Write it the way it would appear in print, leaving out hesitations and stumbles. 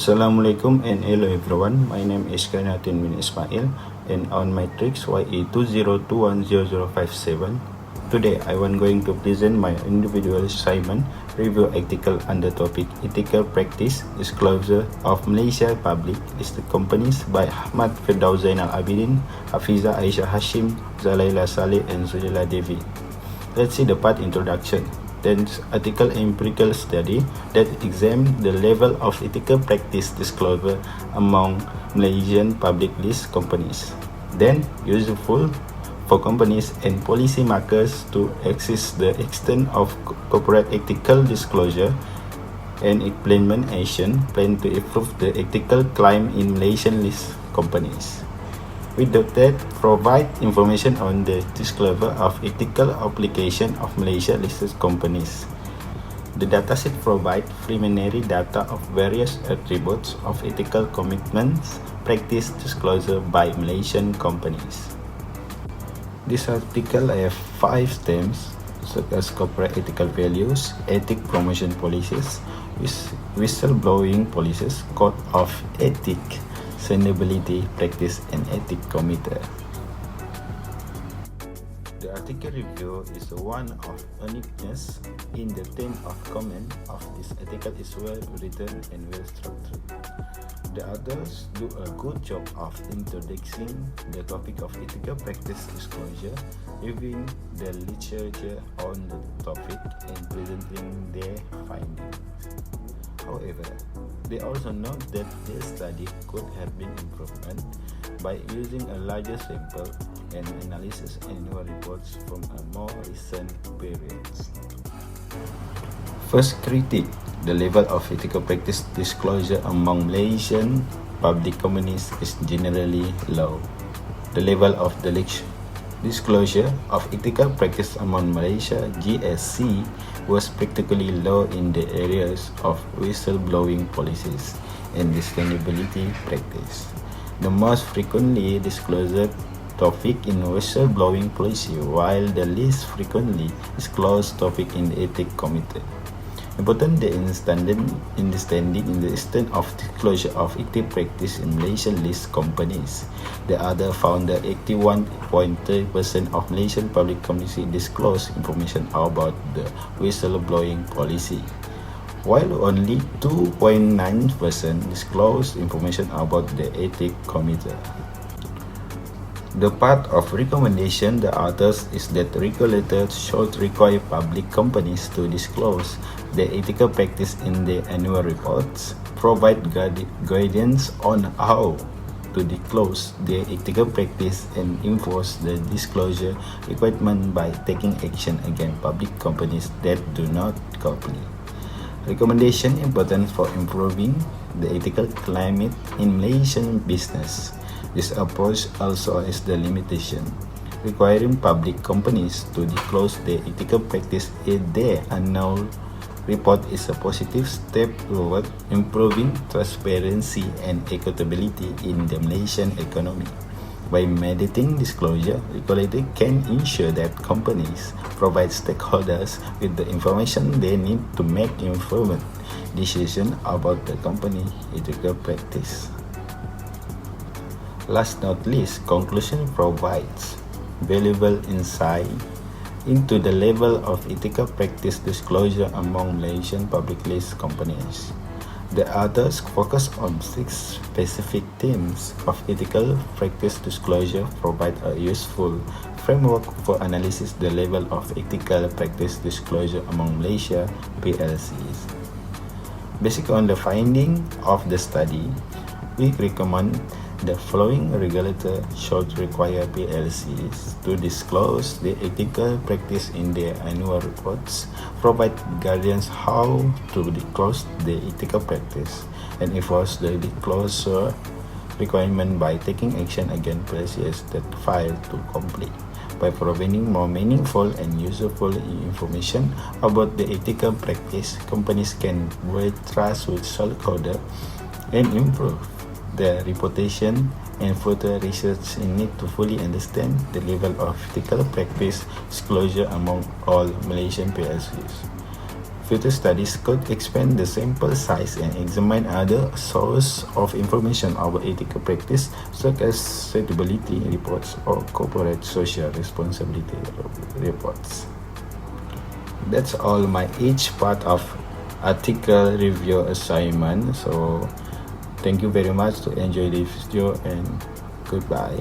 Assalamualaikum and hello everyone. My name is Karnatin bin Ismail and on matrix YE20210057. Today I am going to present my individual assignment review ethical under topic ethical practice disclosure of Malaysia public listed companies by Ahmad Firdaus Zainal Abidin, Hafiza Aisyah Hashim, Zalaila Saleh and Sujala Devi. Let's see the part introduction. Then article empirical study that examine the level of ethical practice disclosure among Malaysian public list companies. Then useful for companies and policy makers to assess the extent of corporate ethical disclosure and implementation plan to improve the ethical climate in Malaysian list companies. With that, provide information on the disclosure of ethical application of Malaysia listed companies. The dataset provides preliminary data of various attributes of ethical commitments practice disclosure by Malaysian companies. This article has 5 themes such as corporate ethical values, ethic promotion policies, whistleblowing policies, code of ethics, sustainability practice and ethic committee. The article review is one of uniqueness in the theme of comment of this article is well written and well structured. The others do a good job of introducing the topic of ethical practice disclosure, reviewing the literature on the topic and presenting their findings. However, they also note that their study could have been improved by using a larger sample and analysis annual reports from a more recent period. First critique, the level of ethical practice disclosure among Malaysian public companies is generally low. The level of the disclosure of ethical practice among Malaysia GSC was practically low in the areas of whistleblowing policies and sustainability practice. The most frequently disclosed topic in whistleblowing policy, while the least frequently disclosed topic in the ethics committee. Important the understanding in the extent of disclosure of ethics practice in Malaysian list companies. The other found that 81.3% of Malaysian public companies disclose information about the whistleblowing policy, while only 2.9% disclose information about the ethics committee. The part of recommendation the authors is that regulators should require public companies to disclose the ethical practice in their annual reports, provide guidance on how to disclose their ethical practice and enforce the disclosure requirement by taking action against public companies that do not comply. Recommendation important for improving the ethical climate in Malaysian business. This approach also has the limitation, requiring public companies to disclose their ethical practice in their annual report is a positive step toward improving transparency and accountability in the Malaysian economy. By mandating disclosure, regulators can ensure that companies provide stakeholders with the information they need to make informed decisions about the company ethical practice. Last not least, conclusion provides valuable insight into the level of ethical practice disclosure among Malaysian public list companies. The authors focus on 6 specific themes of ethical practice disclosure, provide a useful framework for analysis the level of ethical practice disclosure among Malaysia PLCs. Based on the finding of the study, we recommend the following regulator should require PLCs to disclose the ethical practice in their annual reports, provide guidance how to disclose the ethical practice, and enforce the disclosure requirement by taking action against PLCs that fail to comply. By providing more meaningful and useful information about the ethical practice, companies can build trust with stakeholders and improve their reputation, and further research need to fully understand the level of ethical practice disclosure among all Malaysian PLCs. Future studies could expand the sample size and examine other sources of information about ethical practice, such as suitability reports or corporate social responsibility reports. That's all my each part of article review assignment. So thank you very much to enjoy this video and goodbye.